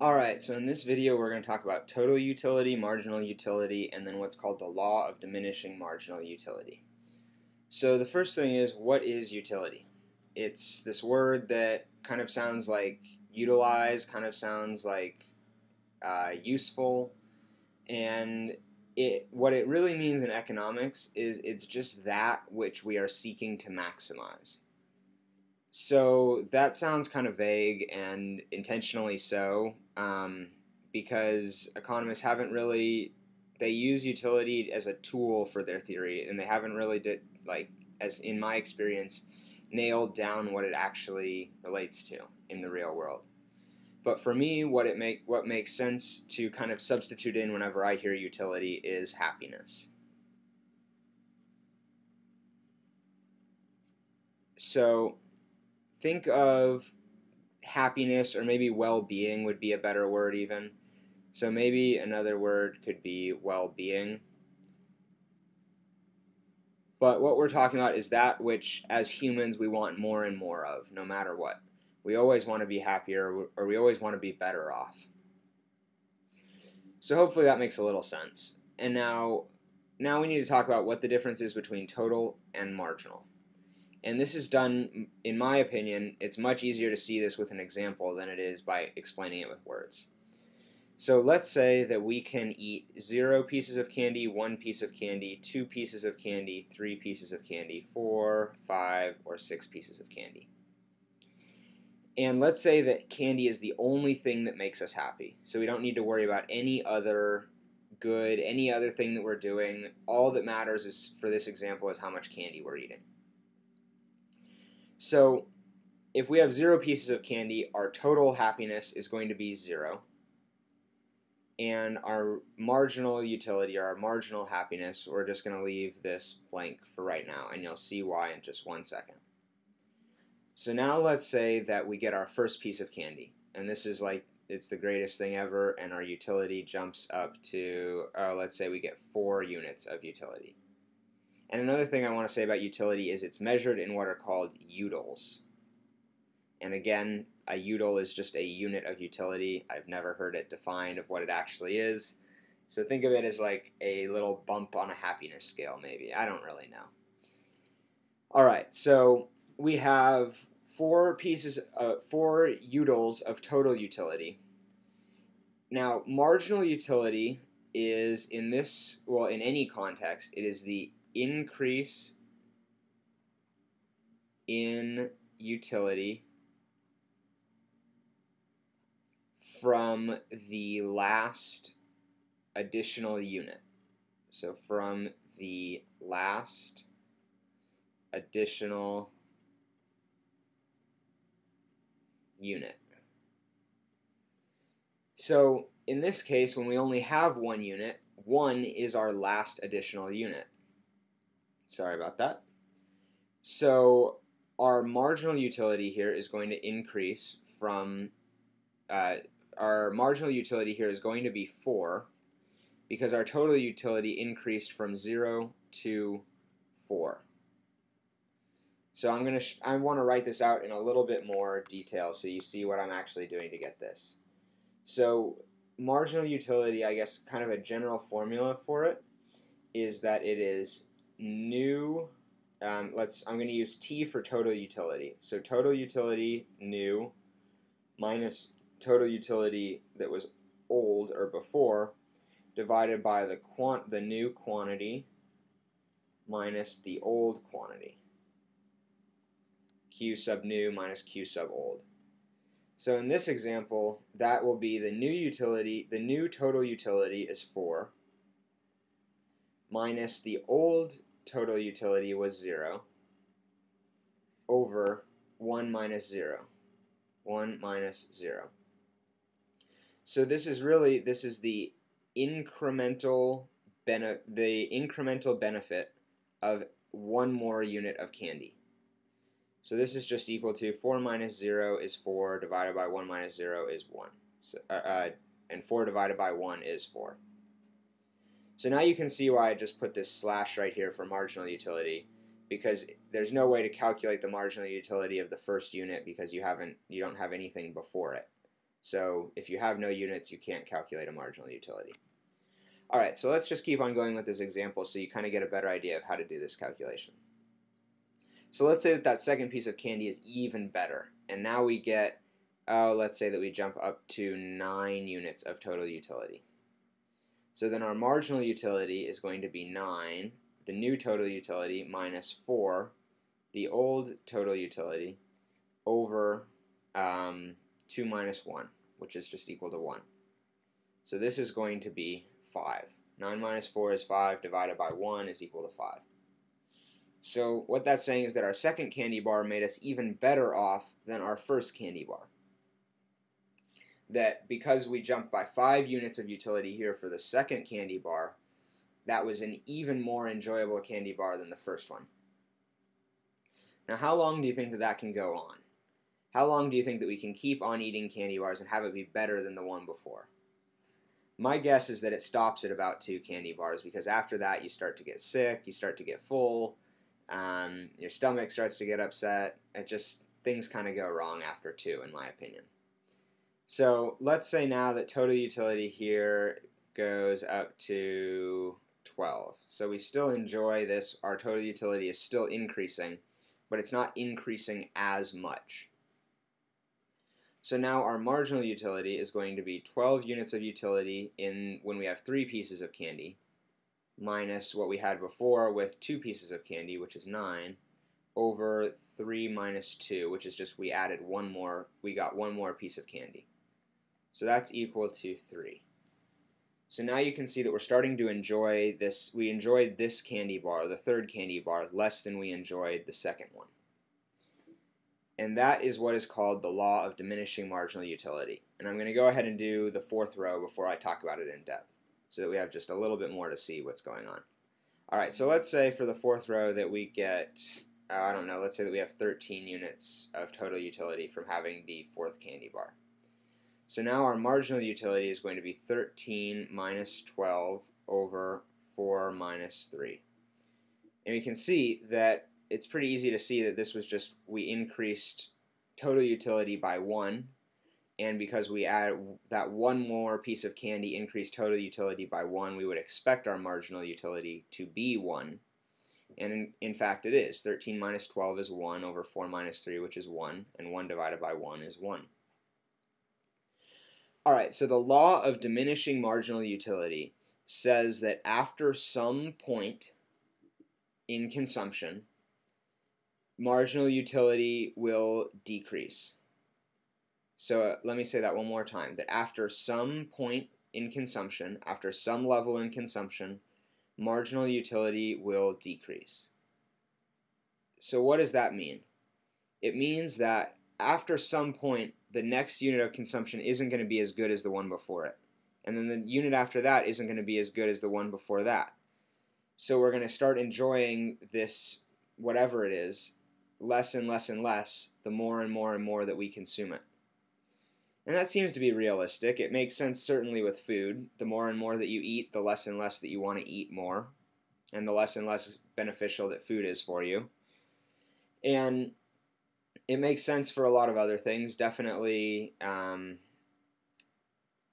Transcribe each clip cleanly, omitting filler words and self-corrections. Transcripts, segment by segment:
Alright, so in this video we're going to talk about total utility, marginal utility, and then what's called the law of diminishing marginal utility. So the first thing is, what is utility? It's this word that kind of sounds like utilize, kind of sounds like useful, and what it really means in economics is it's just that which we are seeking to maximize. So that sounds kind of vague, and intentionally so, because economists haven't really, they use utility as a tool for their theory, and they haven't really as in my experience, nailed down what it actually relates to in the real world. But for me, what makes sense to kind of substitute in whenever I hear utility is happiness. So think of happiness, or maybe well-being would be a better word even. So maybe another word could be well-being. But what we're talking about is that which, as humans, we want more and more of, no matter what. We always want to be happier, or we always want to be better off. So hopefully that makes a little sense. And now we need to talk about what the difference is between total and marginal. And this is done, in my opinion, it's much easier to see this with an example than it is by explaining it with words. So let's say that we can eat 0 pieces of candy, 1 piece of candy, 2 pieces of candy, 3 pieces of candy, 4, 5, or 6 pieces of candy. And let's say that candy is the only thing that makes us happy. So we don't need to worry about any other good, any other thing that we're doing. All that matters is, for this example, is how much candy we're eating. So if we have 0 pieces of candy, our total happiness is going to be 0. And our marginal utility, or our marginal happiness, we're just going to leave this blank for right now, and you'll see why in just 1 second. So now let's say that we get our first piece of candy, and this is like, it's the greatest thing ever, and our utility jumps up to, let's say we get 4 units of utility. And another thing I want to say about utility is it's measured in what are called utils. And again, a util is just a unit of utility. I've never heard it defined of what it actually is. So think of it as like a little bump on a happiness scale, maybe. I don't really know. Alright, so we have 4 utils of total utility. Now, marginal utility is, in this, well, in any context, it is the increase in utility from the last additional unit. So from the last additional unit. So in this case, when we only have 1 unit, 1 is our last additional unit. Sorry about that. So our marginal utility here is going to increase from, our marginal utility here is going to be 4, because our total utility increased from 0 to 4. So I want to write this out in a little bit more detail so you see what I'm actually doing to get this. So marginal utility, I guess kind of a general formula for it, is that it is new, I'm going to use T for total utility. So total utility new minus total utility that was old or before, divided by the new quantity minus the old quantity. Q sub new minus Q sub old. So in this example, that will be the new utility, the new total utility is 4, minus the old total utility was 0, over 1 minus 0. 1 minus 0. So this is the incremental benefit of 1 more unit of candy. So this is just equal to 4 minus 0 is 4, divided by 1 minus 0 is 1. So, and 4 divided by 1 is 4. So now you can see why I just put this slash right here for marginal utility, because there's no way to calculate the marginal utility of the first unit because you don't have anything before it. So if you have no units, you can't calculate a marginal utility. All right, so let's just keep on going with this example so you kind of get a better idea of how to do this calculation. So let's say that that second piece of candy is even better, and now we get, let's say that we jump up to 9 units of total utility. So then our marginal utility is going to be 9, the new total utility minus 4, the old total utility, over 2 minus 1, which is just equal to 1. So this is going to be 5. 9 minus 4 is 5, divided by 1 is equal to 5. So what that's saying is that our second candy bar made us even better off than our first candy bar. That because we jumped by 5 units of utility here for the second candy bar, that was an even more enjoyable candy bar than the first one. Now, how long do you think that that can go on? How long do you think that we can keep on eating candy bars and have it be better than the one before? My guess is that it stops at about 2 candy bars, because after that you start to get sick, you start to get full, your stomach starts to get upset. Things kind of go wrong after 2, in my opinion. So let's say now that total utility here goes up to 12. So we still enjoy this. Our total utility is still increasing, but it's not increasing as much. So now our marginal utility is going to be 12 units of utility when we have 3 pieces of candy, minus what we had before with 2 pieces of candy, which is 9, over 3 minus 2, which is just we got one more piece of candy. So that's equal to 3. So now you can see that we're starting to enjoy this. We enjoyed this candy bar, the third candy bar, less than we enjoyed the second one. And that is what is called the law of diminishing marginal utility. And I'm going to go ahead and do the 4th row before I talk about it in depth, so that we have just a little bit more to see what's going on. Alright, so let's say for the 4th row that we get, I don't know, let's say that we have 13 units of total utility from having the 4th candy bar. So now our marginal utility is going to be 13 minus 12 over 4 minus 3. And we can see that it's pretty easy to see that this was just, we increased total utility by 1, and because we add that one more piece of candy increased total utility by 1, we would expect our marginal utility to be 1. And in fact it is. 13 minus 12 is 1 over 4 minus 3, which is 1, and 1 divided by 1 is 1. Alright, so the law of diminishing marginal utility says that after some point in consumption, marginal utility will decrease. So let me say that one more time, that after some point in consumption, after some level in consumption, marginal utility will decrease. So what does that mean? It means that after some point, the next unit of consumption isn't going to be as good as the one before it. And then the unit after that isn't going to be as good as the one before that. So we're going to start enjoying this, whatever it is, less and less and less, the more and more and more that we consume it. And that seems to be realistic. It makes sense certainly with food. The more and more that you eat, the less and less that you want to eat more, and the less and less beneficial that food is for you. And it makes sense for a lot of other things. Definitely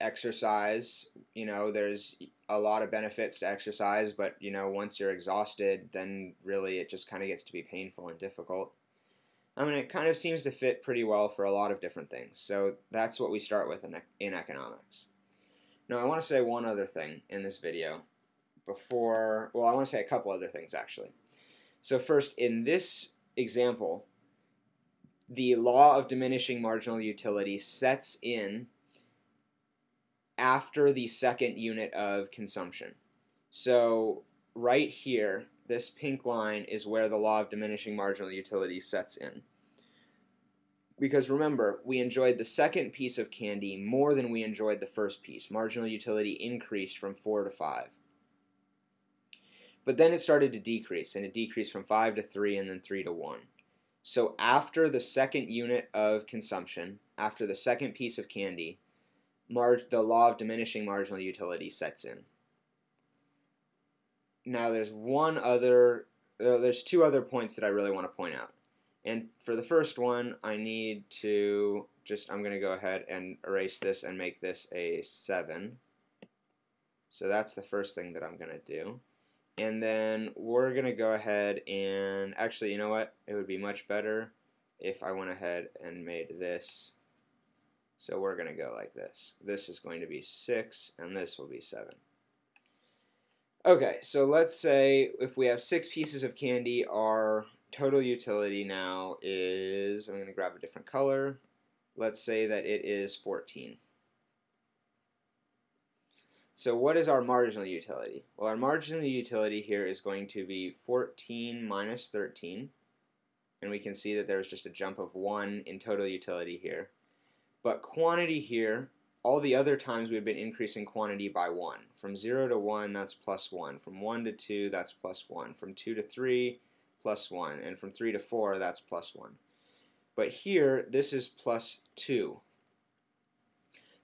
exercise. There's a lot of benefits to exercise, but once you're exhausted, then really it just kind of gets to be painful and difficult. It kind of seems to fit pretty well for a lot of different things. So that's what we start with in economics. Now I want to say one other thing in this video I want to say a couple other things actually. So first, in this example, the law of diminishing marginal utility sets in after the second unit of consumption. So right here, this pink line is where the law of diminishing marginal utility sets in. Because remember, we enjoyed the second piece of candy more than we enjoyed the first piece. Marginal utility increased from 4 to 5. But then it started to decrease, and it decreased from 5 to 3 and then 3 to 1. So after the second unit of consumption, after the second piece of candy, the law of diminishing marginal utility sets in. Now there's two other points that I really want to point out. And for the first one, I need to I'm going to go ahead and erase this and make this a 7. So that's the first thing that I'm going to do. And then we're going to go ahead and, actually, you know what? It would be much better if I went ahead and made this. So we're going to go like this. This is going to be 6, and this will be 7. Okay, so let's say if we have 6 pieces of candy, our total utility now is, I'm going to grab a different color. Let's say that it is 14. So what is our marginal utility? Well, our marginal utility here is going to be 14 minus 13. And we can see that there's just a jump of 1 in total utility here. But quantity here, all the other times we've been increasing quantity by 1. From 0 to 1, that's plus 1. From 1 to 2, that's plus 1. From 2 to 3, plus 1. And from 3 to 4, that's plus 1. But here, this is plus 2.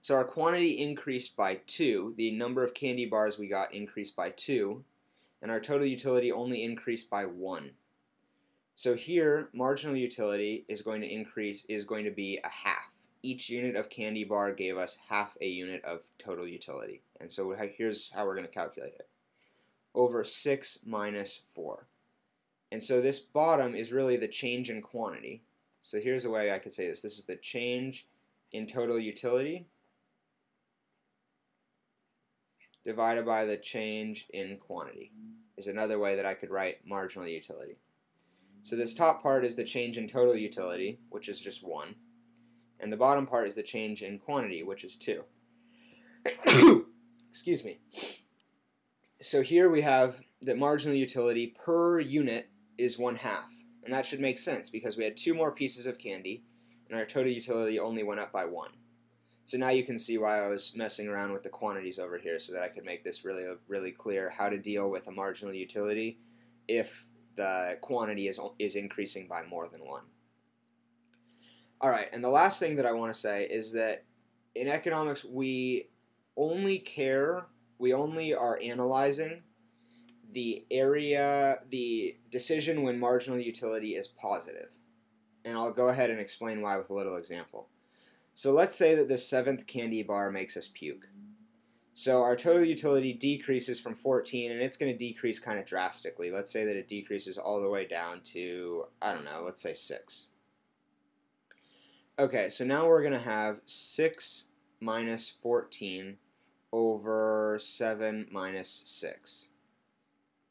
So our quantity increased by 2. The number of candy bars we got increased by 2. And our total utility only increased by 1. So here, marginal utility is going to be a half. Each unit of candy bar gave us half a unit of total utility. And so here's how we're going to calculate it. Over 6 minus 4. And so this bottom is really the change in quantity. So here's a way I could say this. This is the change in total utility divided by the change in quantity is another way that I could write marginal utility. So this top part is the change in total utility, which is just 1. And the bottom part is the change in quantity, which is 2. Excuse me. So here we have that marginal utility per unit is 1/2. And that should make sense because we had 2 more pieces of candy and our total utility only went up by 1. So now you can see why I was messing around with the quantities over here so that I could make this really clear how to deal with a marginal utility if the quantity is increasing by more than 1. Alright, and the last thing that I want to say is that in economics we only are analyzing the decision when marginal utility is positive. And I'll go ahead and explain why with a little example. So let's say that the 7th candy bar makes us puke. So our total utility decreases from 14, and it's going to decrease kind of drastically. Let's say that it decreases all the way down to, I don't know, let's say 6. Okay, so now we're going to have 6 minus 14 over 7 minus 6.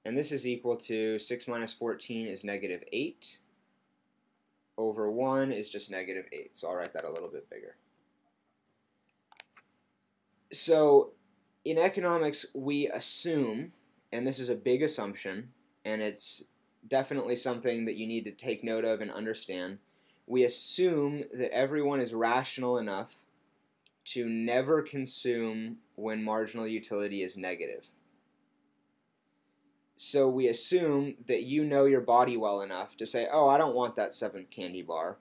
And this is equal to 6 minus 14 is negative 8. Over 1 is just negative 8. So I'll write that a little bit bigger. So in economics, we assume, and this is a big assumption, and it's definitely something that you need to take note of and understand, we assume that everyone is rational enough to never consume when marginal utility is negative. So we assume that you know your body well enough to say, oh, I don't want that 7th candy bar.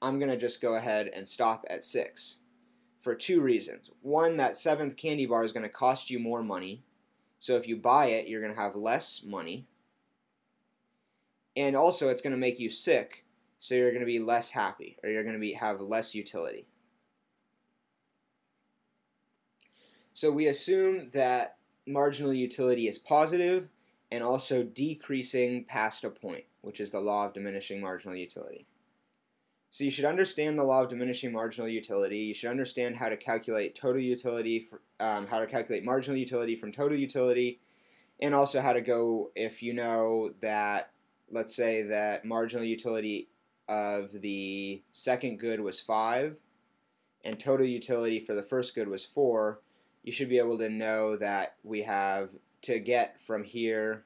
I'm going to just go ahead and stop at 6. For 2 reasons. One, that 7th candy bar is going to cost you more money. So if you buy it, you're going to have less money. And also, it's going to make you sick, so you're going to be less happy, or you're going to have less utility. So we assume that marginal utility is positive and also decreasing past a point, which is the law of diminishing marginal utility. So you should understand the law of diminishing marginal utility. You should understand how to calculate total utility, how to calculate marginal utility from total utility, and also how to go if you know that, let's say that marginal utility of the second good was 5, and total utility for the first good was 4. You should be able to know that we have to get from here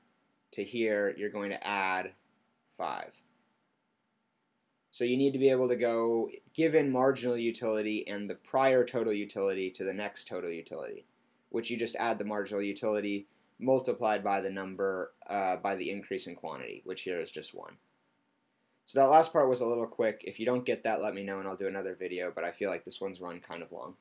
to here, you're going to add 5. So you need to be able to go given marginal utility and the prior total utility to the next total utility, which you just add the marginal utility multiplied by the number, by the increase in quantity, which here is just 1. So that last part was a little quick. If you don't get that, let me know and I'll do another video, but I feel like this one's run kind of long.